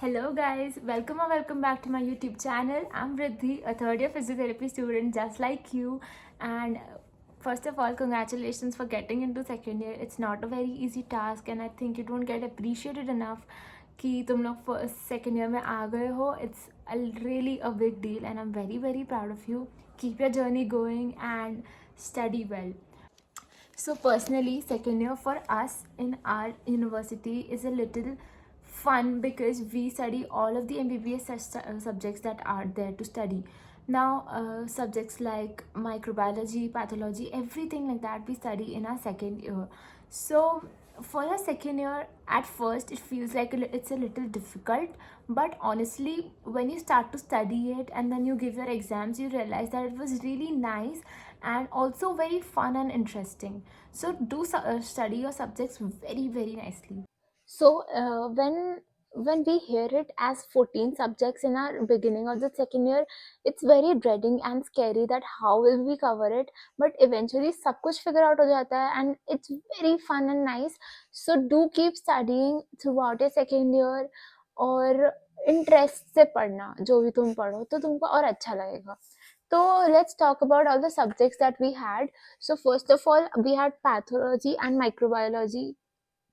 Hello guys, welcome or welcome back to my YouTube channel. I'm Vriddhi, a third year physiotherapy student just like you. And first of all, congratulations for getting into second year. It's not a very easy task and I think it won't get appreciated enough कि तुम लोग first second year में आ गए हो. It's really a big deal and I'm very proud of you. Keep your journey going and study well. So personally, second year for us in our university is a little fun because we study all of the MBBS subjects that are there to study. Now, subjects like microbiology, pathology, everything like that we study in our second year. So for your second year, at first it feels like it's a little difficult, but honestly when you start to study it and then you give your exams, you realize that it was really nice and also very fun and interesting. So do study your subjects very nicely. So when we hear it as 14 subjects in our beginning of the second year, it's very dreading and scary that how will we cover it, but eventually सब कुछ figure out हो जाता है and it's very fun and nice. So do keep studying throughout your second year और interest से पढ़ना, जो भी तुम पढ़ो तो तुमको और अच्छा लगेगा. So let's talk about all the subjects that we had. So first of all, we had pathology and microbiology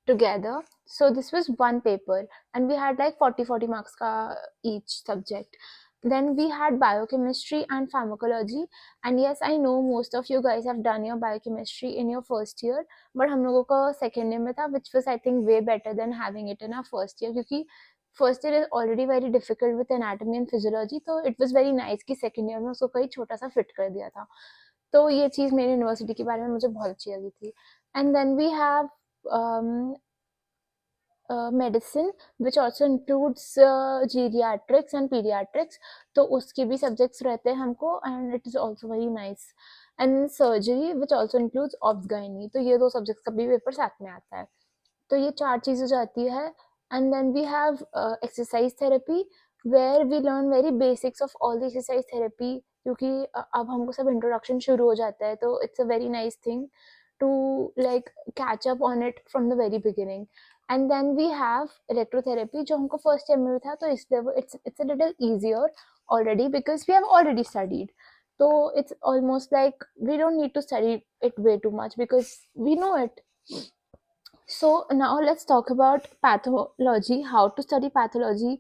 together. So this was one paper and we had like 40 marks ka each subject. Then we had biochemistry and pharmacology, and yes, I know most of you guys have done your biochemistry in your first year, but हम लोगों का second year में था, which was I think way better than having it in our first year, क्योंकि first year is already very difficult with anatomy and physiology, तो it was very nice कि second year में उसको कहीं छोटा सा fit कर दिया था. तो ये चीज़ मेरी यूनिवर्सिटी के बारे में मुझे बहुत अच्छी लगी थी. And then we have medicine, which also includes geriatrics and pediatrics, तो उसके भी subjects रहते हैं हमको, and it is also very nice. And surgery, which also includes obs gynae, तो ये दो subjects का भी पेपर साथ में आता है. तो ये चार चीज़ें जाती है. And then we have exercise therapy, where we learn very basics of all the exercise therapy, क्योंकि अब हमको सब introduction शुरू हो जाता है, तो it's a very nice thing to like catch up on it from the very beginning. And then we have electrotherapy, जो हमको first year में था, तो इसलिए it's a little easier already because we have already studied. So it's almost like we don't need to study it way too much because we know it. So now let's talk about pathology. How to study pathology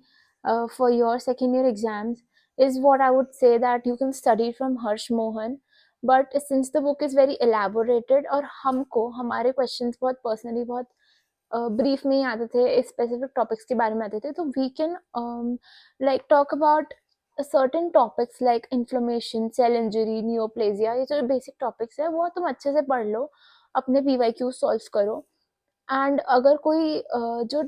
for your second year exams is what I would say that you can study from Harsh Mohan. But since the book is very elaborated और हमको हमारे questions बहुत personally बहुत brief में ही आते थे, specific topics के बारे में आते थे, तो we can like talk about certain topics like inflammation, cell injury, neoplasia, ये जो बेसिक टॉपिक्स है वो तुम अच्छे से पढ़ लो, अपने PYQ सॉल्व करो. एंड अगर कोई जो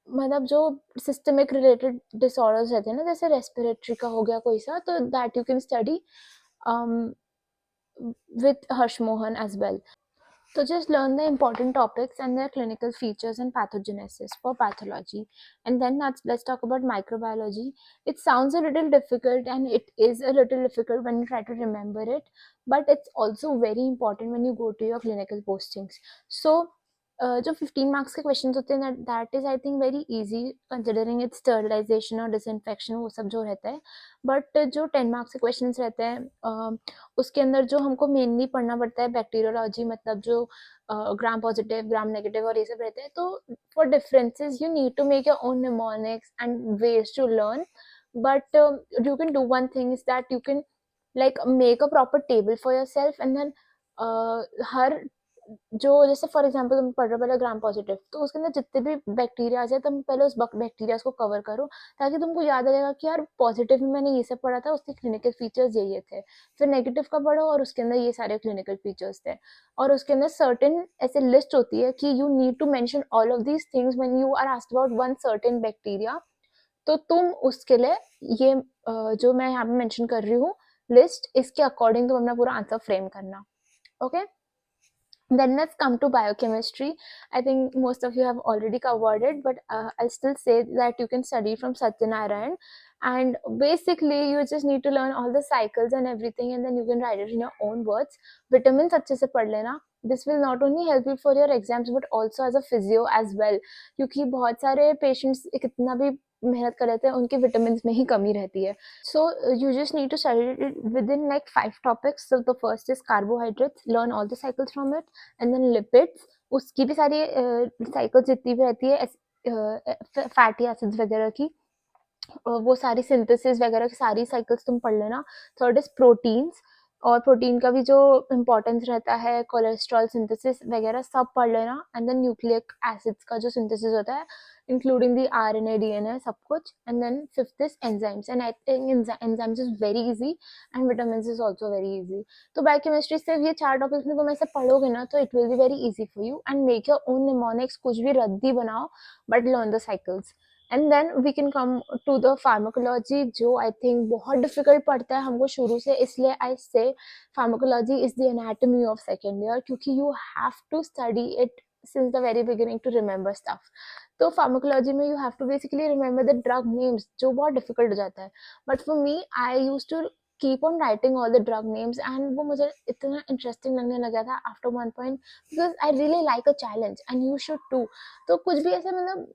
मतलब जो सिस्टमिक रिलेटेड डिसऑर्डर्स रहते हैं ना, जैसे रेस्पिरेटरी का हो गया कोई सा, तो that you can study with Harsh Mohan as well. So just learn the important topics and their clinical features and pathogenesis for pathology. And then let's talk about microbiology. It sounds a little difficult and it is a little difficult when you try to remember it, but it's also very important when you go to your clinical postings. So जो 15 marks के questions होते हैं, that is I think very easy considering its sterilization और disinfection वो सब जो रहता है. but जो 10 marks के questions रहते हैं उसके अंदर जो हमको मेनली पढ़ना पड़ता है बैक्टीरियोलॉजी, मतलब जो ग्राम पॉजिटिव, ग्राम नेगेटिव और ये सब रहते हैं. तो for differences you need to make your own mnemonics and ways to learn. But you can do one thing is that you can like make a proper table for yourself, and then हर जो जैसे for example तुम पढ़ रहे हो पहले gram positive, तो उसके अंदर जितने भी बैक्टीरिया है तुम पहले उस बैक्टीरिया को कवर करो, ताकि तुमको याद आ जाएगा कि यार पॉजिटिव में मैंने ये सब पढ़ा था, उसके क्लिनिकल फीचर्स ये थे. फिर नेगेटिव का पढ़ो और उसके अंदर ये सारे क्लिनिकल फीचर्स थे, और उसके अंदर सर्टेन ऐसे लिस्ट होती है कि you need to mention all of these things when you are asked about one certain bacteria. तो तुम उसके लिए ये जो मैं यहाँ पे मेंशन कर रही हूँ लिस्ट, इसके अकॉर्डिंग तुम अपना पूरा आंसर फ्रेम करना. Okay. Then let's come to biochemistry. I think most of you have already covered it, but I'll still say that you can study from Satyanarayan, and basically you just need to learn all the cycles and everything, and then you can write it in your own words. Vitamins अच्छे से पढ़ लेना, this will not only help you for your exams but also as a physio as well, क्योंकि बहुत सारे patients कितना भी मेहनत कर लेते हैं उनके विटामिन में ही कमी रहती है. So you just need to study it within like 5 topics. So the first is carbohydrates, learn all the cycles from it, and then lipids, उसकी भी सारी साइकिल जितनी भी रहती है फैटी एसिड्स वगैरह की, वो सारी सिंथेसिस वगैरह की सारी साइकिल्स तुम पढ़ लेना. थर्ड इज प्रोटीन्स, और प्रोटीन का भी जो इम्पोर्टेंस रहता है, कोलेस्ट्रॉल सिंथेसिस वगैरह सब पढ़ लेना. एंड देन न्यूक्लिक एसिड्स का जो सिंथेसिस होता है इंक्लूडिंग दी RNA DNA सब कुछ. And then fifth is enzymes, and I think enzymes is very easy and vitamin is also very easy. तो बायोकेमिस्ट्री से ये 4 टॉपिक्स में तुम ऐसे पढ़ोगे ना तो it will be very easy for you. And make your own mnemonics, कुछ भी रद्दी बनाओ but learn the cycles. And then we can come to the pharmacology, जो आई थिंक बहुत डिफिकल्ट पड़ता है हमको शुरू से. इसलिए I say pharmacology is the anatomy of second year, क्योंकि you have to study it since the very beginning to remember stuff. तो फार्माकोलॉजी में you have to basically remember the drug names, जो बहुत डिफिकल्ट हो जाता है. But for me I use to keep on writing all the drug names, and वो मुझे इतना इंटरेस्टिंग लगने लगा था after one point, because I really like a challenge and you should too. तो कुछ भी ऐसे मतलब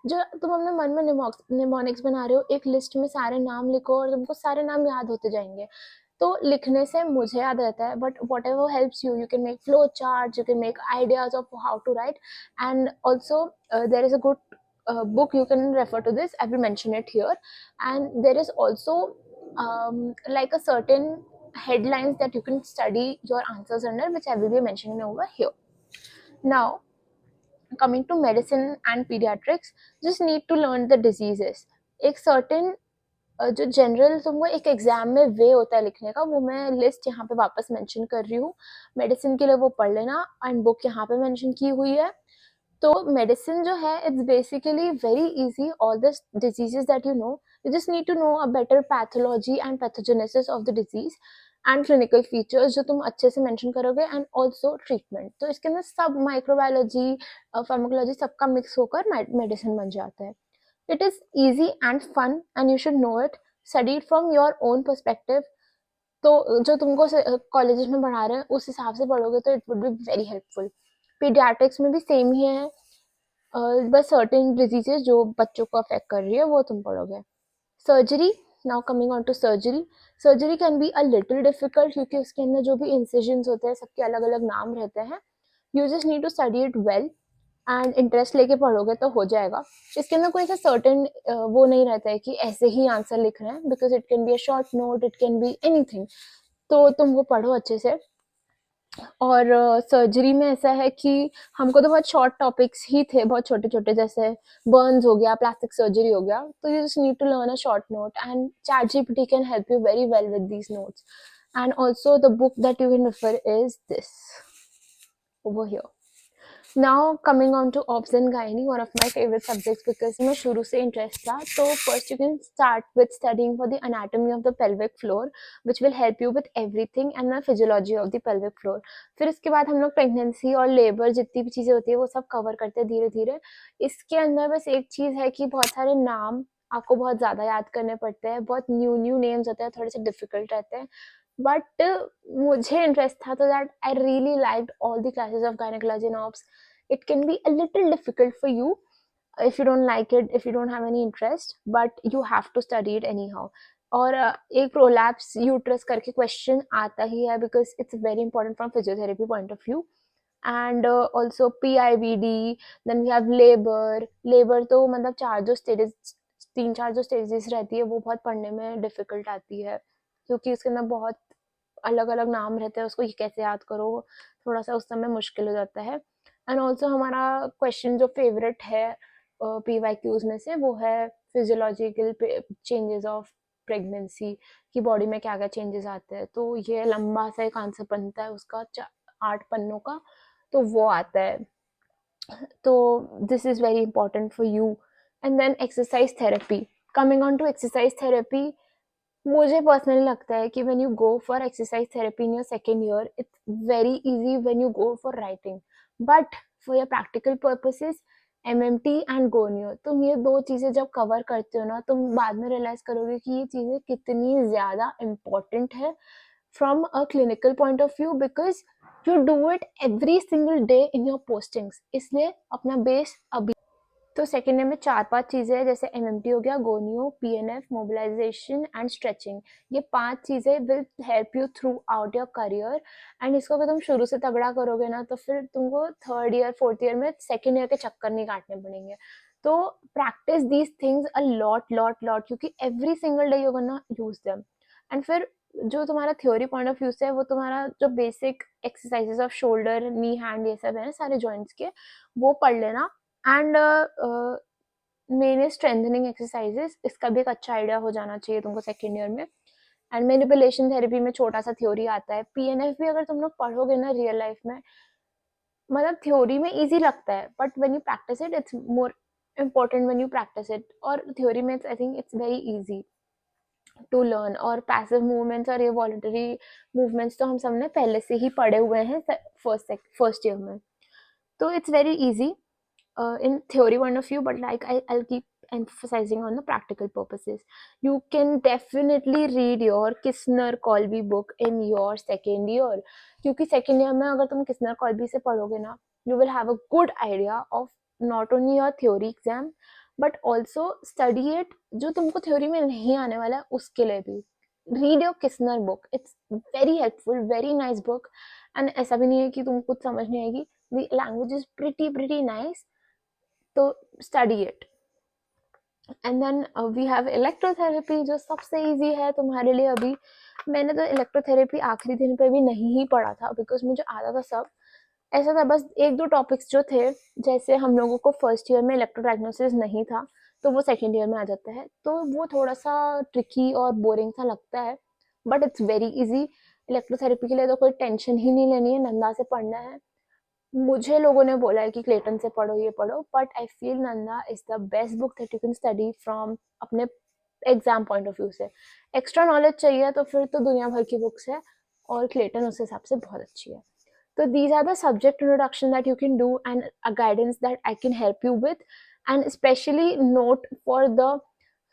जो तुम अपने मन में निमोनिक्स बना रहे हो, एक लिस्ट में सारे नाम लिखो और तुमको सारे नाम याद होते जाएंगे. तो लिखने से मुझे याद रहता है, but whatever helps you, you can make flow chart, you can make ideas of how to write. And also there is a good book you can refer to this, I will mention it here. And there is also like a certain headlines that you can study your answers under, which I will be mentioning over here. Now coming to medicine and pediatrics, just need to learn the diseases. एक certain जो general तुमको एक exam में वे होता है लिखने का, वो मैं लिस्ट यहाँ पे वापस मेंशन कर रही हूँ. मेडिसिन के लिए वो पढ़ लेना, एंड बुक यहाँ पे मेंशन की हुई है. तो मेडिसिन जो है it's basically very easy. All the diseases that you know, you just need to know a better pathology and pathogenesis of the disease and clinical features जो तुम अच्छे से मेंशन करोगे, एंड ऑल्सो ट्रीटमेंट. तो इसके अंदर सब माइक्रोबायोलॉजी फार्माकोलॉजी सबका मिक्स होकर मेडिसिन बन जाता है. It is easy and fun and you should know it. Study it from your own perspective. तो जो तुमको कॉलेजेस में पढ़ा रहे हैं उस हिसाब से पढ़ोगे तो it would be very helpful. Paediatrics में भी सेम ही है, बस सर्टेन डिजीजेस जो बच्चों को अफेक्ट कर रही है वो तुम पढ़ोगे. Surgery, now coming on to surgery. Surgery can be a little difficult, क्योंकि उसके अंदर जो भी इंसिजन्स होते हैं सबके अलग अलग नाम रहते हैं. You just need to study it well and interest लेके पढ़ोगे तो हो जाएगा. इसके अंदर कोई ऐसा सर्टेन वो नहीं रहता है कि ऐसे ही आंसर लिख रहे हैं, because it can be a short note, it can be anything. तो तुम वो पढ़ो अच्छे से. और सर्जरी में ऐसा है कि हमको तो बहुत शॉर्ट टॉपिक्स ही थे, बहुत छोटे छोटे, जैसे बर्न्स हो गया, प्लास्टिक सर्जरी हो गया. तो you just need to learn a short note, and ChatGPT can help you very well with these notes. And also the book that you can refer is this over here. Now coming on to obs and gynae, one of my favorite subjects because मैं शुरू से interest था. तो first you can start with studying for the anatomy of the pelvic floor, which will help you with everything, and the physiology of the pelvic floor. फिर इसके बाद हम लोग pregnancy और labor जितनी भी चीज़ें होती है वो सब cover करते हैं धीरे धीरे. इसके अंदर बस एक चीज़ है कि बहुत सारे नाम आपको बहुत ज़्यादा याद करने पड़ते हैं, बहुत न्यू नेम्स होते हैं, थोड़े से डिफिकल्ट रहते हैं. बट मुझे इंटरेस्ट था, तो that I really liked all the classes of gynaecology and obs. It can be a little difficult for you if you don't like it, if you don't have any interest, but you have to study it anyhow. और एक prolapse uterus करके question आता ही है, because it's very important from physiotherapy point of view. And also PIVD, then we have labour. तो मतलब तीन चार जो स्टेजेस रहती है वो बहुत पढ़ने में डिफिकल्ट आती है, क्योंकि उसके अंदर बहुत अलग अलग नाम रहते हैं, उसको ये कैसे याद करो, थोड़ा सा उस समय मुश्किल हो जाता है. एंड ऑल्सो हमारा क्वेश्चन जो फेवरेट है PYQs में से, वो है फिजियोलॉजिकल चेंजेस ऑफ प्रेगनेंसी, की बॉडी में क्या क्या चेंजेस आते हैं. तो ये लंबा सा एक आंसर बनता है उसका 8 पन्नों का, तो वो आता है. तो this is very important for you. And then exercise therapy. Coming on to exercise therapy, मुझे पर्सनली लगता है कि when you go for exercise therapy in your second year, it's very easy when you go for writing, but for your practical purposes, MMT and gonio, तुम ये दो चीज़ें जब cover करते हो ना, तुम बाद में रियलाइज करोगे कि ये चीज़ें कितनी ज़्यादा इम्पोर्टेंट है from a clinical point of view. Because You do it every single day in your postings, इसलिए अपना बेस अभी तो सेकेंड ईयर में 4-5 चीज़ें हैं, जैसे एमएमटी हो गया, gonio, PNF, mobilisation and stretching. ये 5 चीज़ें will help you through out your career. And इसको अगर तुम शुरू से तगड़ा करोगे ना, तो फिर तुमको थर्ड ईयर फोर्थ ईयर में सेकेंड ईयर के चक्कर नहीं काटने पड़ेंगे। तो practice these things a lot lot lot, क्योंकि every single day you gonna use them. And फिर जो तुम्हारा थ्योरी पॉइंट ऑफ व्यू से है, वो तुम्हारा जो बेसिक एक्सरसाइजेस ऑफ शोल्डर, नी, हैंड, ये सब है ना सारे जॉइंट्स के, वो पढ़ लेना। And main is strengthening exercises, इसका भी एक अच्छा आइडिया हो जाना चाहिए तुमको सेकेंड ईयर में। एंड मैनिपुलेशन थेरेपी में छोटा सा थ्योरी आता है। पीएनएफ भी अगर तुम लोग पढ़ोगे ना रियल लाइफ में, मतलब थ्योरी में इजी लगता है, but when you practise it it's more important when you practise it. और थ्योरी में I think it's very easy to learn. और पैसिव मूवमेंट्स और ये वॉलंटरी मूवमेंट्स तो हम सब ने पहले से ही पढ़े हुए हैं फर्स्ट ईयर में, तो it's very easy in theory point of view, but like I'll keep emphasizing on the practical purposes. You can definitely read your Kistner Colby book in your second year, क्योंकि second year में अगर तुम Kistner Colby से पढ़ोगे ना, you will have a good idea of not only your theory exam but also study it जो तुमको theory में नहीं आने वाला है उसके लिए भी। read your Kistner book, it's very helpful, very nice book। and ऐसा भी नहीं है कि तुमको कुछ समझ नहीं आएगी, the language is pretty nice, तो study it। And then we have electrotherapy, जो सबसे इजी है तुम्हारे लिए अभी। मैंने तो इलेक्ट्रोथेरेपी आखिरी दिन पे भी नहीं ही पढ़ा था, बिकॉज मुझे आता था सब। ऐसा था बस एक दो टॉपिक्स जो थे, जैसे हम लोगों को फर्स्ट ईयर में इलेक्ट्रो डायग्नोसिस नहीं था, तो वो सेकेंड ईयर में आ जाता है, तो वो थोड़ा सा ट्रिकी और बोरिंग सा लगता है, but it's very easy. Electrotherapy के लिए तो कोई टेंशन ही नहीं लेनी है, नंदा से पढ़ना है। मुझे लोगों ने बोला है कि क्लेटन से पढ़ो, ये पढ़ो, but I feel Nanda is the best book that you can study from अपने एग्जाम पॉइंट ऑफ व्यू से। एक्स्ट्रा नॉलेज चाहिए तो फिर तो दुनिया भर की बुक्स है, और क्लेटन उस हिसाब से बहुत अच्छी है। So these are the subject introduction that you can do, and a guidance that I can help you with, and especially note for the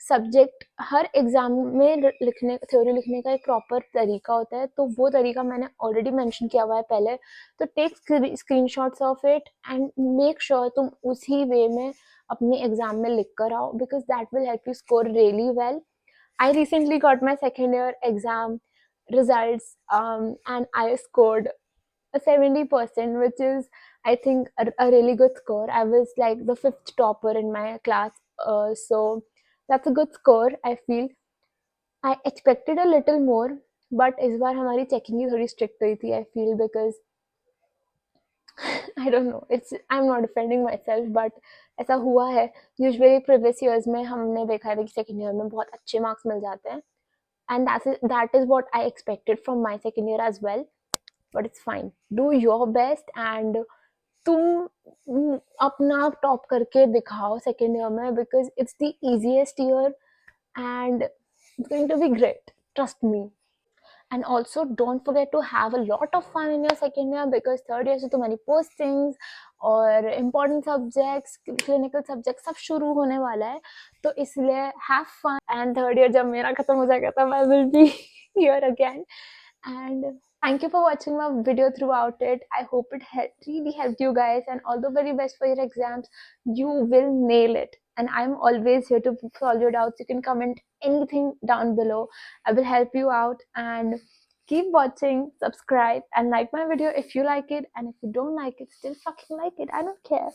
subject. Her exam में लिखने थ्योरी लिखने का एक प्रॉपर तरीका होता है, तो वो तरीका मैंने ऑलरेडी मेंशन किया हुआ है पहले। तो take screenshots of it and make sure तुम उसी वे में अपने एग्जाम में लिख कर आओ, because that will help you score really well. I recently got my second year exam results, and I scored a 70%, which is, I think, a really good score. I was like the fifth topper in my class, so that's a good score, I feel. I expected a little more, but इस बार हमारी checking ही थोड़ी strict हुई थी, I feel, because I don't know, it's I'm not defending myself, but ऐसा हुआ है। Usually previous years में हमने देखा है कि second year में बहुत अच्छे marks मिल जाते हैं, and that is what I expected from my second year as well, but it's fine, do your best, and तुम अपना टॉप करके दिखाओ सेकेंड ईयर में, because it's the easiest year and it's going to be great, trust me. and also don't forget to have a lot of fun in your second year, because third year से तुम्हारी postings और important subjects, clinical subjects सब शुरू होने वाला है, तो इसलिए have fun। and third year जब मेरा खत्म हो जाएगा तब I will be here again, and thank you for watching my video throughout it. I hope it really helped you guys, and all the very best for your exams. You will nail it, and I'm always here to solve your doubts. You can comment anything down below. I will help you out, and keep watching, subscribe, and like my video if you like it, and if you don't like it, still fucking like it. I don't care.